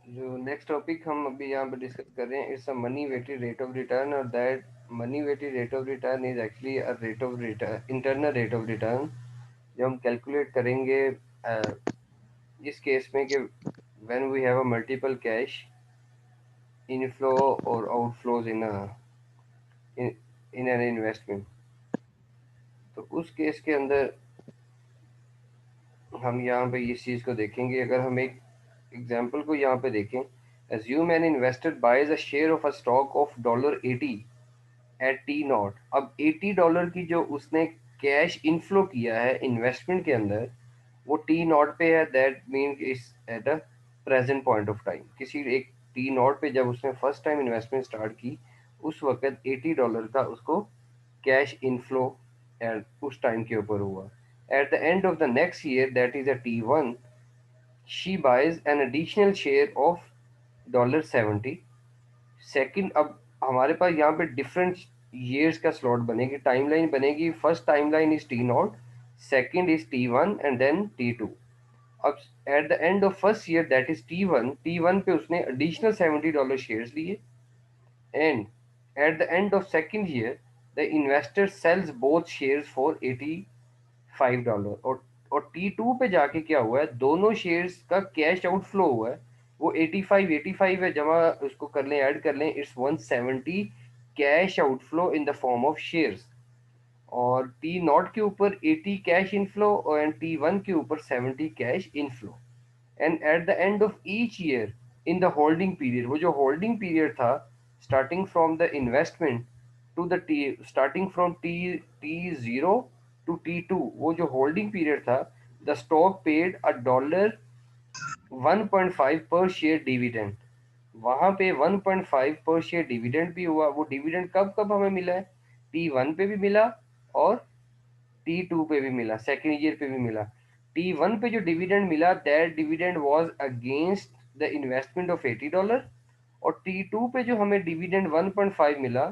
जो next topic हम अभी यहाँ पे डिस्कस कर रहे हैं, it's a money weighted rate of return, और that money weighted rate of return is actually a rate of return, internal rate of return, जो हम कैलकुलेट करेंगे इस केस में कि when we have a multiple cash inflow और outflows in an investment. तो उस केस के अंदर हम यहाँ पे इस चीज़ को देखेंगे। अगर हम एक एग्जांपल को यहाँ पे देखें, assume an investor buys a share of a stock of $80 at T not. अब $80 की जो उसने कैश इनफ्लो किया है इन्वेस्टमेंट के अंदर, वो टी नॉट पे है, that mean is at a present point of time. किसी एक टी नॉट पे जब उसने फर्स्ट टाइम इन्वेस्टमेंट स्टार्ट की, उस वक्त $80 का उसको कैश इनफ्लो उस टाइम के ऊपर हुआ। At the end of the next year, that is a T1, she buys an additional share of $70। Second, अब हमारे पास यहाँ पे डिफरेंट ईयर्स का स्लॉट बनेगी, टाइमलाइन बनेगी। First timeline is t naught, second is T1 and then T2। अब at the end of first year, that is T1 पे उसने एडिशनल $70 शेयर्स लिए, and at the end of second year the investor sells both shares for $85। और T2 पे जाके क्या हुआ है, दोनों शेयर्स का कैश आउटफ्लो हुआ है। वो 85 है, जमा उसको कर लें, ऐड कर लें, it's 170 cash outflow in the form of shares. और टी नॉट के ऊपर 80 कैश इनफ्लो और T1 के ऊपर 70 cash inflow. And at the end of each year in the holding period, वो जो होल्डिंग पीरियड था starting from the investment to the t, starting from T0 to T2, वो जो होल्डिंग पीरियड था, the stock paid a $1.5 per share dividend. वहां पे 1.5 per share dividend भी हुआ। वो डिविडेंड कब कब हमें मिला है, T1 पे भी मिला और T2 पे भी मिला, सेकेंड ईयर पे भी मिला। T1 पे जो डिविडेंड मिला, that dividend was against the investment of $80। और T2 पे जो हमें डिविडेंड 1.5 मिला,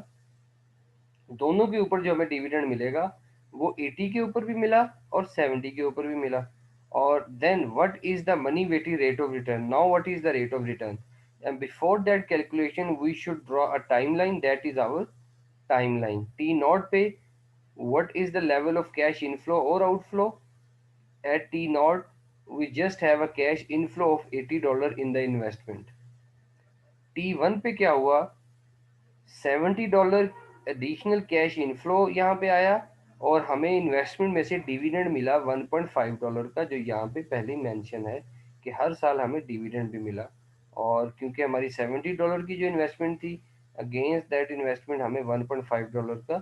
दोनों के ऊपर जो हमें डिविडेंड मिलेगा वो 80 के ऊपर भी मिला और 70 के ऊपर भी मिला। और then what is the money weighted rate of return, now what is the rate of return, and before that calculation we should draw a timeline, that is our timeline. T naught पे what is the level of cash inflow or outflow? At T naught, we just have a cash inflow of $80 in the investment. T1 पे क्या हुआ, $70 additional cash inflow यहाँ पे आया, और हमें investment में से डिविडेंड मिला $1.5 का, जो यहाँ पे पहले ही मेंशन है कि हर साल हमें डिविडेंड भी मिला। और क्योंकि हमारी $70 की जो इन्वेस्टमेंट थी, अगेंस्ट दैट इन्वेस्टमेंट हमें $1.5 का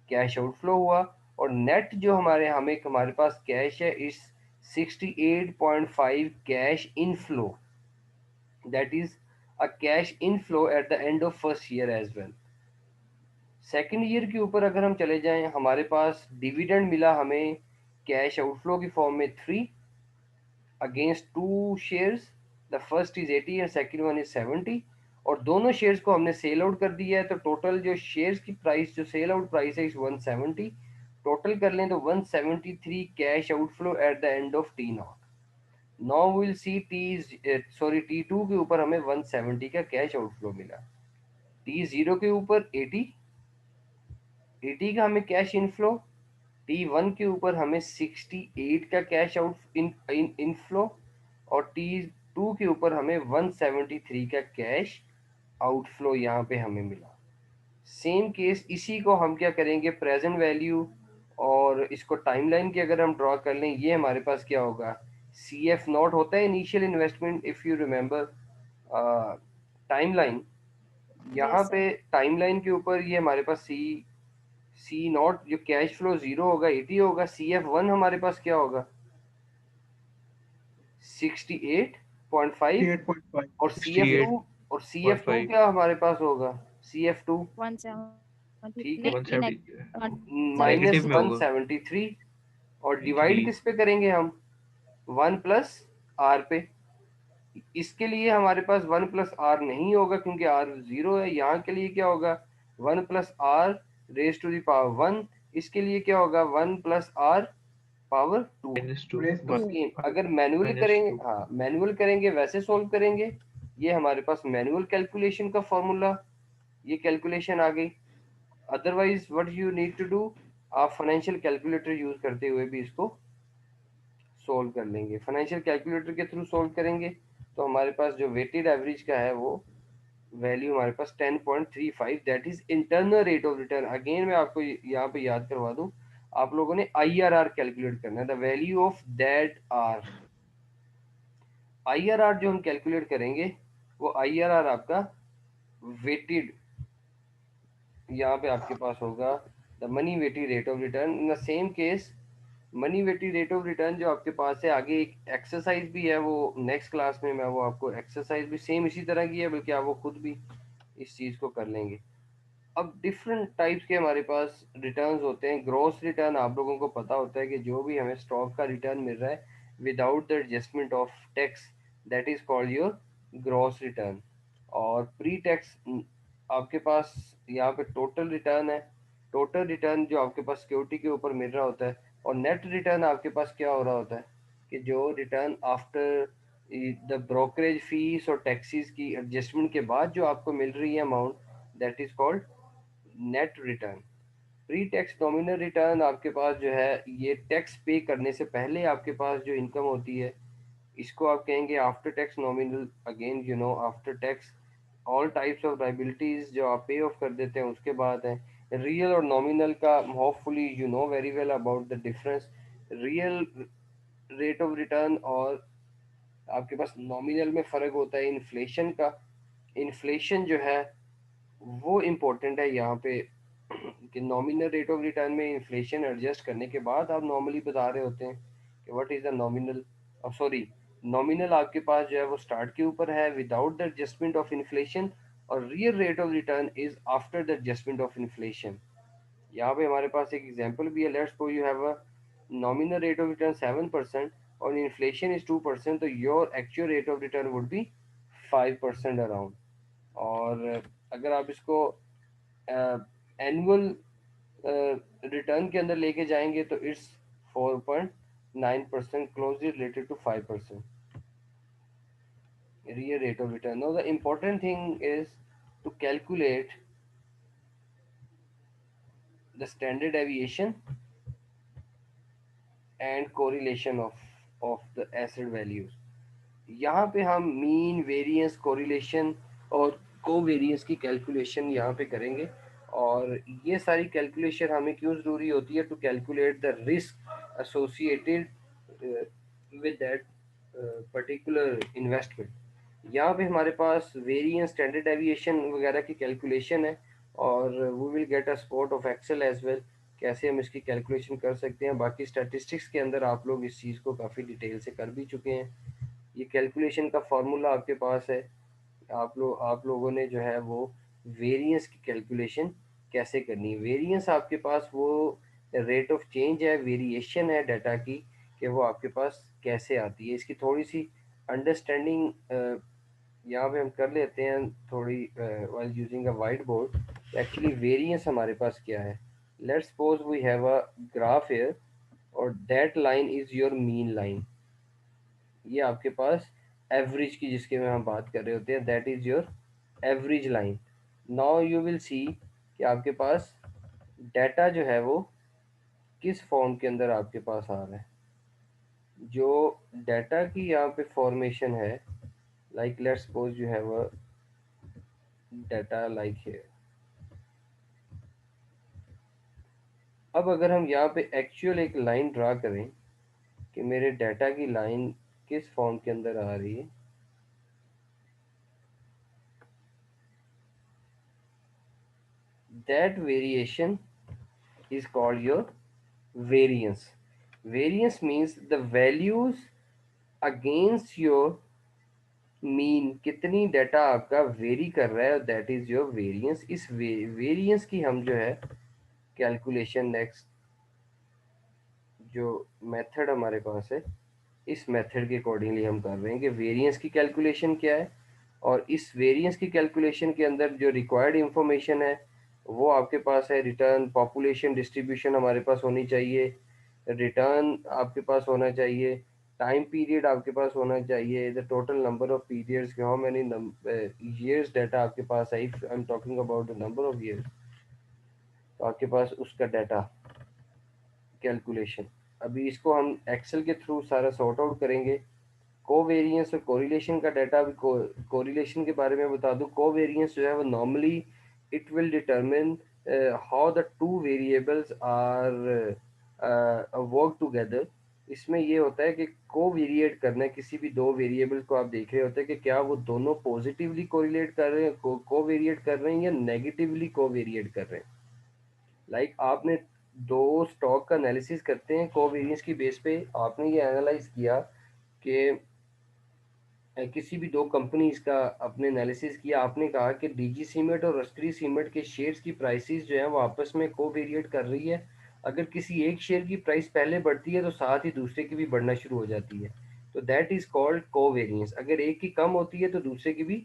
कैश आउटफ्लो हुआ। और नेट जो हमारे पास कैश है इस 68.5 cash inflow, that is a cash inflow at the end of first year as well. Second year के ऊपर अगर हम चले जाएं, हमारे पास डिविडेंड मिला हमें कैश आउटफ्लो की फॉर्म में 3 against 2 shares, the first is 80 and second one is 70। और दोनों शेयर्स को हमने सेल आउट कर दिया है, तो टोटल जो शेयर्स की प्राइस, जो सेल आउट प्राइस है, इस 170। टोटल कर लें तो 173 cash outflow eight the end of T not. Now will see T2 के ऊपर हमें 170 का कैश आउटफ्लो मिला, T0 के ऊपर 80 का हमें कैश इनफ्लो, T1 के ऊपर हमें 68 का कैश आउट इनफ्लो, और T2 के ऊपर हमें 173 का कैश आउटफ्लो यहाँ पे हमें मिला। सेम केस, इसी को हम क्या करेंगे, प्रेजेंट वैल्यू और इसको टाइमलाइन की अगर हम ड्रॉ कर लें, ये हमारे पास क्या होगा, CF नॉट होता है initial investment, if you remember timeline. यहाँ यस सर। पे टाइमलाइन के ऊपर ये हमारे पास सी नॉट, जो कैश फ्लो 0 होगा 80 होगा, CF1 हमारे पास क्या होगा 68.5, और CF2, और CF2 68.5 क्या हमारे पास होगा, CF2, ठीक 170 है, नहीं 170 माइनस नेगेटिव में -173। होगा 173। और डिवाइड 3। किस पे करेंगे हम, 1+R पे। इसके लिए हमारे पास 1+R नहीं होगा क्योंकि R 0 है। यहाँ के लिए क्या होगा, 1+R raise to the power 1। इसके लिए क्या होगा, 1+R पावर 2। -2 तो सेम, अगर मैनुअल करेंगे, -2 हाँ मैनुअल करेंगे वैसे सोल्व करेंगे, ये हमारे पास मैनुअल कैलकुलेशन का फॉर्मूला, ये कैलकुलेशन आ गई। Otherwise what you need to do, आप फाइनेंशियल कैलकुलेटर यूज करते हुए भी इसको सोल्व कर लेंगे। फाइनेंशियल कैलकुलेटर के थ्रू सोल्व करेंगे तो हमारे पास जो वेटेड एवरेज का है वो वैल्यू हमारे पास 10.35, that is internal rate of return. Again मैं आपको यहाँ पे याद करवा दूं, आप लोगों ने IRR कैलकुलेट करना है, the value of that are. IRR जो हम कैलकुलेट करेंगे वो IRR आपका वेटेड, यहाँ पे आपके पास होगा the money weighted rate of return. In the same case money weighted rate of return जो आपके पास है, आगे एक एक्सरसाइज भी है, वो नेक्स्ट क्लास में मैं वो आपको एक्सरसाइज भी सेम इसी तरह की है, बल्कि आप वो खुद भी इस चीज़ को कर लेंगे। अब डिफरेंट टाइप्स के हमारे पास रिटर्न्स होते हैं। ग्रॉस रिटर्न आप लोगों को पता होता है कि जो भी हमें स्टॉक का रिटर्न मिल रहा है without the adjustment of tax, that is called your gross return. और प्री टैक्स आपके पास यहाँ पे टोटल रिटर्न है। टोटल रिटर्न जो आपके पास सिक्योरिटी के ऊपर मिल रहा होता है। और नेट रिटर्न आपके पास क्या हो रहा होता है कि जो return after the brokerage fees और टैक्सीज की एडजस्टमेंट के बाद जो आपको मिल रही है amount, that is called net return. Pre tax nominal return आपके पास जो है ये टैक्स पे करने से पहले आपके पास जो इनकम होती है, इसको आप कहेंगे after tax nominal. Again you know after tax all types of liabilities जो आप पे ऑफ कर देते हैं उसके बाद है। रियल और नॉमिनल का hopefully you know very well about the difference. Real rate of return और आपके पास नॉमिनल में फ़र्क होता है इन्फ्लेशन का। इन्फ्लेशन जो है वो इम्पोर्टेंट है यहाँ पे कि नॉमिनल रेट ऑफ रिटर्न में इन्फ्लेशन एडजस्ट करने के बाद आप नॉर्मली बता रहे होते हैं कि what is the nominal, sorry nominal आपके पास जो है वो स्टार्ट के ऊपर है without the adjustment of inflation, और real rate of return is after the adjustment of inflation. यहाँ पे हमारे पास एक एग्जांपल भी है। Let's suppose you have a nominal rate of return 7% और इन्फ्लेशन इज 2%, तो your actual rate of return would be 5% around. और अगर आप इसको एनुअल रिटर्न के अंदर लेके जाएंगे तो it's 4.9%, closely related to 5% real rate of return. Now the important thing is to calculate the standard deviation and correlation of the asset values. यहाँ पे हम मीन, वेरिएंस, कोरिलेशन और कोवेरिएंस की कैलकुलेशन यहाँ पे करेंगे। और ये सारी कैलकुलेशन हमें क्यों ज़रूरी होती है, to calculate the risk associated with that particular investment. यहाँ पे हमारे पास वेरिएंस, स्टैंडर्ड डेविएशन वगैरह की कैलकुलेशन है, और we will get a support of Excel as well, कैसे हम इसकी कैलकुलेशन कर सकते हैं। बाकी स्टैटिस्टिक्स के अंदर आप लोग इस चीज़ को काफ़ी डिटेल से कर भी चुके हैं। ये कैलकुलेशन का फॉर्मूला आपके पास है। आप लोगों ने जो है वो वेरिएंस की कैलकुलेशन कैसे करनी है। वेरिएंस आपके पास वो रेट ऑफ चेंज है, वेरिएशन है डाटा की, कि वो आपके पास कैसे आती है। इसकी थोड़ी सी अंडरस्टैंडिंग यहाँ पे हम कर लेते हैं थोड़ी while using a white board. Actually variance हमारे पास क्या है। Let's suppose we have a graph here और that line is your mean line. ये आपके पास एवरेज की जिसके में हम बात कर रहे होते हैं, that is your average line. Now you will see कि आपके पास डाटा जो है वो किस फॉर्म के अंदर आपके पास आ रहा है। जो डाटा की यहाँ पे फॉर्मेशन है, like let's suppose you have a data like here. अब अगर हम यहाँ पे एक्चुअल एक लाइन ड्रा करें कि मेरे डाटा की लाइन किस फॉर्म के अंदर आ रही है, that variation is called your variance. Variance means the values against your mean, कितनी डाटा आपका वेरी कर रहा है, दैट इज योर वेरिएंस। इस वेरिएंस की हम जो है कैलकुलेशन नेक्स्ट जो मेथड हमारे पास है, इस मेथड के अकॉर्डिंगली हम कर रहे हैं कि वेरिएंस की कैलकुलेशन क्या है। और इस वेरिएंस की कैलकुलेशन के अंदर जो रिक्वायर्ड इंफॉर्मेशन है वो आपके पास है। रिटर्न, पॉपुलेशन डिस्ट्रीब्यूशन हमारे पास होनी चाहिए, रिटर्न आपके पास होना चाहिए, टाइम पीरियड आपके पास होना चाहिए, the total number of periods, how many years data आपके पास है, if I am talking about the number of years, तो आपके पास उसका डाटा कैलकुलेशन। अभी इसको हम एक्सेल के थ्रू सारा सॉर्ट आउट करेंगे। कोवेरियंस और कोरिलेशन का डाटा, अभी कोरिलेशन के बारे में बता दूं, कोवेरियंस जो है वो normally it will determine how the two variables are work together. इसमें ये होता है कि कोवेरिएट करना है, किसी भी दो वेरिएबल्स को आप देख रहे होते हैं कि क्या वो दोनों पॉजिटिवली कोरिलेट कर रहे हैं, कोवेरिएट कर रहे हैं, या नेगेटिवली कोवेरिएट कर रहे हैं। लाइक आपने दो स्टॉक का एनालिसिस करते हैं कोवेरियंस की बेस पे, आपने ये एनालाइज किया कि किसी भी दो कंपनीज का आपने एनालिसिस किया, आपने कहा कि डीजी सीमेंट और रस्करी सीमेंट के शेयर्स की प्राइसेस जो है वो आपस में कोवेरिएट कर रही है। अगर किसी एक शेयर की प्राइस पहले बढ़ती है तो साथ ही दूसरे की भी बढ़ना शुरू हो जाती है, तो दैट इज कॉल्ड कोवेरियंस। अगर एक की कम होती है तो दूसरे की भी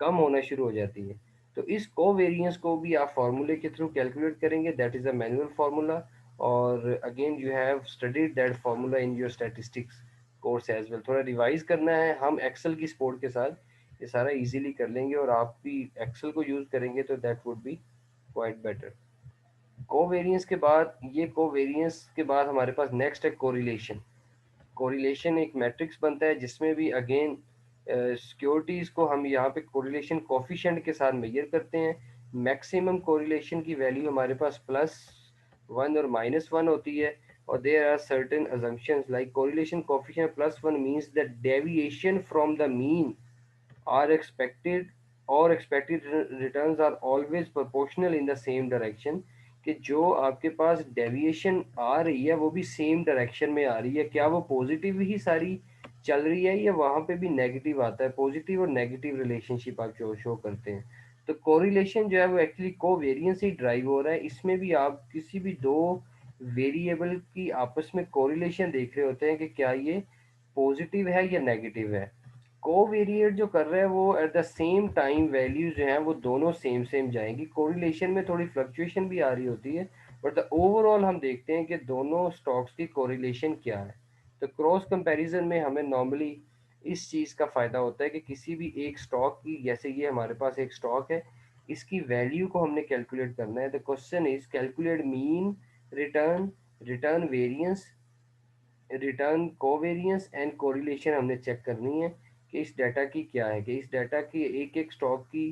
कम होना शुरू हो जाती है। तो इस कोवेरियंस को भी आप फार्मूले के थ्रू कैलकुलेट करेंगे, that is a manual formula. और again you have studied that formula in your statistics course as well. थोड़ा रिवाइज करना है, हम एक्सेल की सपोर्ट के साथ ये सारा इजीली कर लेंगे, और आप भी एक्सेल को यूज करेंगे तो that would be quite better. Covariance के बाद, ये कोवेरियंस के बाद हमारे पास नेक्स्ट है कोरिलेशन। कोरिलेशन एक मैट्रिक्स बनता है जिसमें भी अगेन सिक्योरिटीज को हम यहाँ पे कोरिलेशन कोफिशिएंट के साथ मेजर करते हैं। मैक्सिमम कोरिलेशन की वैल्यू हमारे पास +1 और -1 होती है, और there are certain assumptions like correlation coefficient +1 means that deviation from the mean are expected or expected returns are always proportional in the same direction, कि जो आपके पास डेविएशन आ रही है वो भी सेम डायरेक्शन में आ रही है। क्या वो पॉजिटिव ही सारी चल रही है, या वहां पे भी नेगेटिव आता है? पॉजिटिव और नेगेटिव रिलेशनशिप आप शो करते हैं। तो कोरिलेशन जो है वो एक्चुअली कोवेरियंस ही ड्राइव हो रहा है। इसमें भी आप किसी भी दो वेरिएबल की आपस में कोरिलेशन देख रहे होते हैं कि क्या ये पॉजिटिव है या नेगेटिव है। कोवेरिएट जो कर रहा है वो at the same time value जो है वो दोनों सेम सेम जाएंगी। कोरिलेशन में थोड़ी फ्लक्चुएशन भी आ रही होती है, बट द ओवरऑल हम देखते हैं कि दोनों स्टॉक्स की कोरिलेशन क्या है। तो क्रॉस कंपैरिजन में हमें नॉर्मली इस चीज़ का फ़ायदा होता है कि किसी भी एक स्टॉक की, जैसे ये हमारे पास एक स्टॉक है, इसकी वैल्यू को हमने कैलकुलेट करना है। The question is calculate mean, return, return variance, return covariance and correlation हमने चेक करनी है कि इस डाटा की क्या है, कि इस डाटा की एक एक स्टॉक की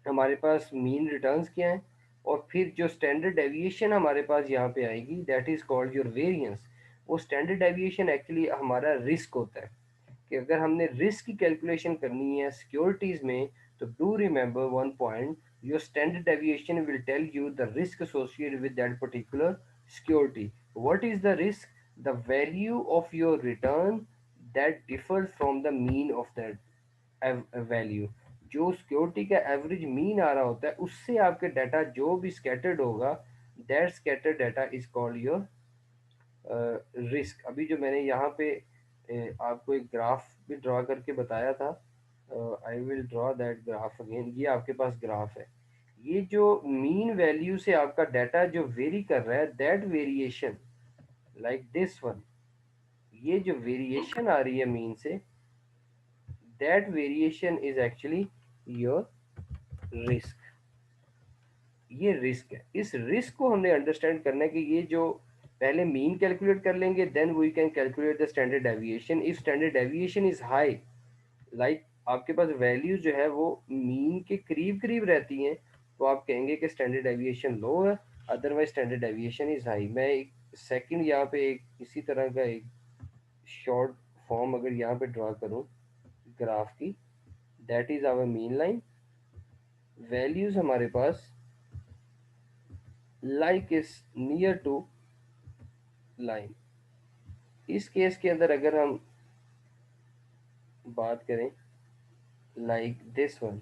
हमारे पास मीन रिटर्न्स क्या हैं, और फिर जो स्टैंडर्ड डेविएशन हमारे पास यहाँ पे आएगी that is called your variance. वो स्टैंडर्ड डेविएशन एक्चुअली हमारा रिस्क होता है, कि अगर हमने रिस्क की कैलकुलेशन करनी है सिक्योरिटीज में, तो do remember one point, your standard deviation will tell you the risk associated with that particular security. What is the risk? The value of your return that differ from the mean of that value. जो security का average mean आ रहा होता है उससे आपके data जो भी स्कैटर्ड होगा, that scattered data is called your risk. अभी जो मैंने यहाँ पे आपको एक ग्राफ भी ड्रॉ करके बताया था, I will draw that graph again. ये आपके पास ग्राफ है, ये जो मीन वैल्यू से आपका डाटा जो वेरी कर रहा है, that variation like this one, ये जो वेरिएशन आ रही है मीन से, that variation is actually your risk. ये रिस्क है। इस रिस्क को हमने अंडरस्टैंड करना है कि ये जो पहले मीन कैलकुलेट कर लेंगे, then we can calculate the standard deviation. If standard deviation is high, like आपके पास वैल्यू जो है वो मीन के करीब करीब रहती हैं, तो आप कहेंगे कि स्टैंडर्ड डेविएशन लो है, otherwise standard deviation is high. मैं एक सेकंड यहाँ पे एक इसी तरह का एक शॉर्ट फॉर्म अगर यहाँ पे ड्रॉ करूँ ग्राफ की, that is our mean line. Values हमारे पास like is near to line. इस केस के अंदर अगर हम बात करें लाइक दिस वन,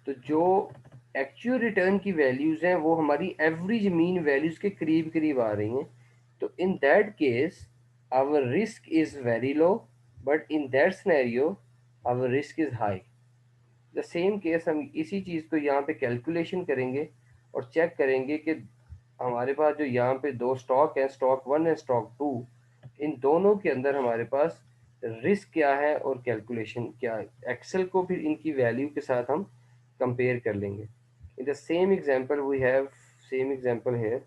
तो जो एक्चुअल रिटर्न की वैल्यूज हैं वो हमारी एवरेज मीन वैल्यूज के करीब करीब आ रही हैं। तो in that case our risk is very low, but in that scenario our risk is high. The same case हम इसी चीज़ को यहाँ पे कैलकुलेशन करेंगे और चेक करेंगे कि हमारे पास जो यहाँ पे दो स्टॉक है, स्टॉक 1 एंड स्टॉक 2, इन दोनों के अंदर हमारे पास रिस्क क्या है और कैलकुलेशन क्या है। एक्सेल को फिर इनकी वैल्यू के साथ हम कंपेयर कर लेंगे। In the same example we have same example here.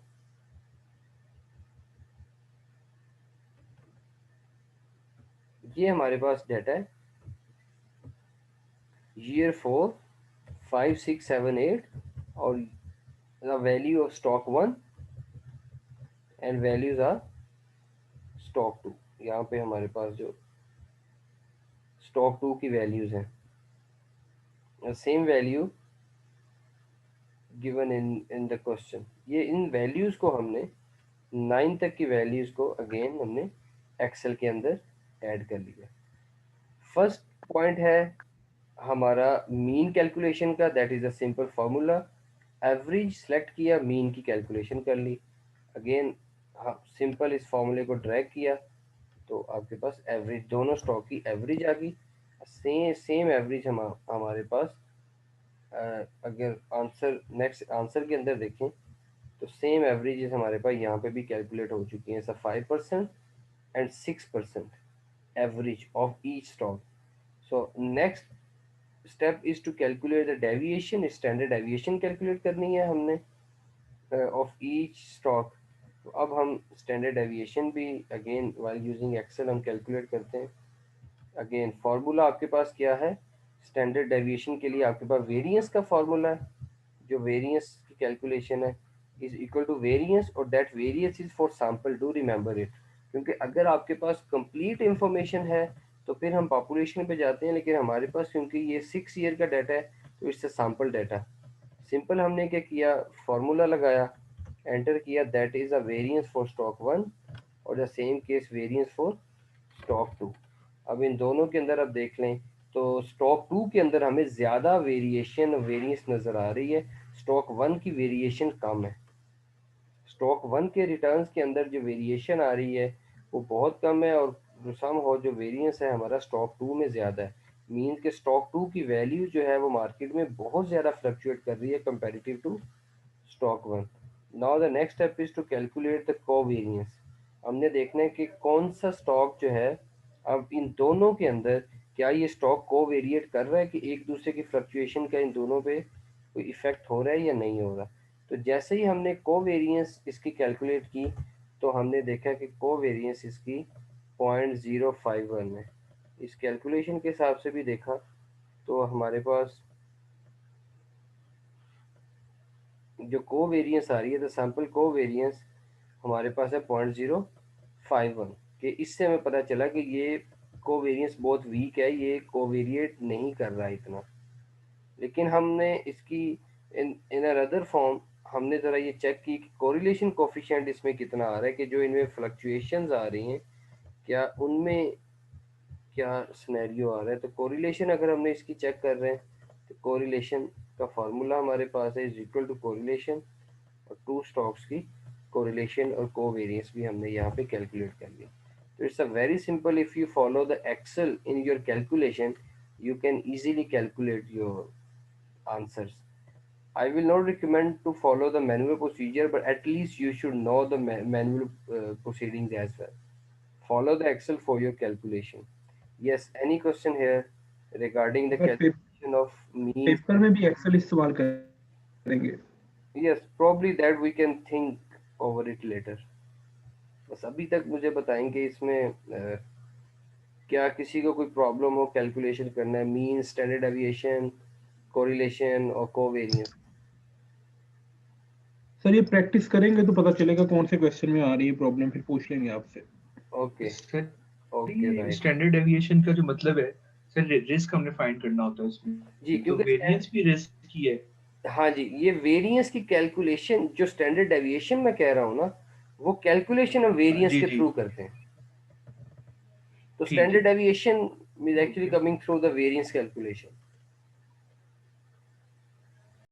ये हमारे पास डाटा है year 4 5 6 7 8 और the value of stock 1 and values are stock 2। यहाँ पे हमारे पास जो स्टॉक 2 की वैल्यूज हैं, same value given in the question. ये इन वैल्यूज को हमने 9 तक की वैल्यूज को अगेन हमने एक्सेल के अंदर ऐड कर लिया। फर्स्ट पॉइंट है हमारा मीन कैलकुलेशन का, that is a simple formula. Average select किया, मीन की कैलकुलेशन कर ली। अगेन सिंपल इस फार्मूले को ड्रैग किया तो आपके पास एवरेज, दोनों स्टॉक की एवरेज आ गई। सेम एवरेज हमारे पास अगर आंसर नेक्स्ट आंसर के अंदर देखें तो सेम एवरेजेस हमारे पास यहाँ पे भी कैलकुलेट हो चुकी हैं। 5% and 6% average of each stock. So next step is to calculate the deviation. Standard deviation calculate करनी है हमने ऑफ ईच स्टॉक। तो अब हम स्टैंडर्ड डेविएशन भी अगेन वाइल यूजिंग एक्सेल हम कैलकुलेट करते हैं। अगेन फार्मूला आपके पास क्या है स्टैंडर्ड डेविएशन के लिए? आपके पास वेरिएंस का फार्मूला है। जो वेरिएंस की कैलकुलेशन है इज इक्वल टू वेरिएंस, और that variance is for sample, do remember it. क्योंकि अगर आपके पास कंप्लीट इंफॉर्मेशन है तो फिर हम पॉपुलेशन पे जाते हैं, लेकिन हमारे पास क्योंकि ये 6 ईयर का डाटा है तो इससे सैंपल डाटा। सिंपल हमने क्या किया, फार्मूला लगाया, एंटर किया, that is a variance for stock 1 और the same case variance for stock 2। अब इन दोनों के अंदर अब देख लें तो स्टॉक 2 के अंदर हमें ज़्यादा वेरिएंस नज़र आ रही है, स्टॉक 1 की वेरिएशन कम है। स्टॉक 1 के रिटर्न्स के अंदर जो वेरिएशन आ रही है वो बहुत कम है, और सम हो जो वेरिएंस है हमारा स्टॉक 2 में ज़्यादा है। मीन्स के स्टॉक 2 की वैल्यू जो है वो मार्केट में बहुत ज़्यादा फ्लक्चुएट कर रही है comparative to stock 1। Now the next step is to calculate the covariance. हमने देखना है कि कौन सा स्टॉक जो है अब इन दोनों के अंदर क्या ये स्टॉक कोवेरिएट कर रहा है कि एक दूसरे की फ्लक्चुएशन का इन दोनों पे कोई इफेक्ट हो रहा है या नहीं हो रहा। तो जैसे ही हमने कोवेरिएंस इसकी कैलकुलेट की तो हमने देखा कि कोवेरिएंस इसकी 0.051 है। इस कैलकुलेशन के हिसाब से भी देखा तो हमारे पास जो कोवेरिएंस आ रही है, तो सैंपल कोवेरिएंस हमारे पास है 0.051 के। इससे हमें पता चला कि ये कोवेरिएंस बहुत वीक है, ये कोवेरिएट नहीं कर रहा है इतना। लेकिन हमने इसकी इन अदर फॉर्म हमने ज़रा ये चेक की कि कोरिलेशन कोफिशिएंट इसमें कितना आ रहा है, कि जो इनमें फ्लक्चुएशंस आ रही हैं क्या उनमें क्या सिनेरियो आ रहा है। तो कोरिलेशन अगर हमने इसकी चेक कर रहे हैं तो कोरिलेशन का फार्मूला हमारे पास है इज इक्वल टू कोरिलेशन और टू स्टॉक्स की कोरिलेशन और कोवेरिएंस भी हमने यहाँ पे कैलकुलेट कर लिया। तो it's a very simple, if you follow the Excel in your calculation you can easily calculate your answers. I will not recommend to follow the manual procedure, but at least you should know the manual proceedings as well. Follow the Excel for your calculation. Yes, any question here regarding the sir calculation of means? Paper में भी Excel इस्तेमाल करेंगे? Yes, probably that we can think over it later. बस अभी तक मुझे बताएंगे इसमें क्या किसी को कोई प्रॉब्लम हो कैलकुलेशन करना है, मीन, स्टैंडर्ड डेविएशन, कोरिलेशन और कोवेरिएंस। सर ये प्रैक्टिस करेंगे तो पता चलेगा कौन से क्वेश्चन में आ रही है प्रॉब्लम, फिर पूछ लेंगे आपसे। ओके सर ओके ये राइट स्टैंडर्ड डेविएशन का जो मतलब है सर, रिस्क हमने फाइंड करना होता है जी, उसमें, तो क्योंकि वेरिएंस भी रिस्क की है। हाँ जी, ये वेरिएंस की कैलकुलेशन जो स्टैंडर्ड डेविएशन मैं कह रहा हूँ ना, वो कैलकुलेशन हम वेरिएंस जी के जी, थ्रू करते हैं। तो ठीक स्टैंडर्ड है, deviation is actually okay. Coming through the variance calculation.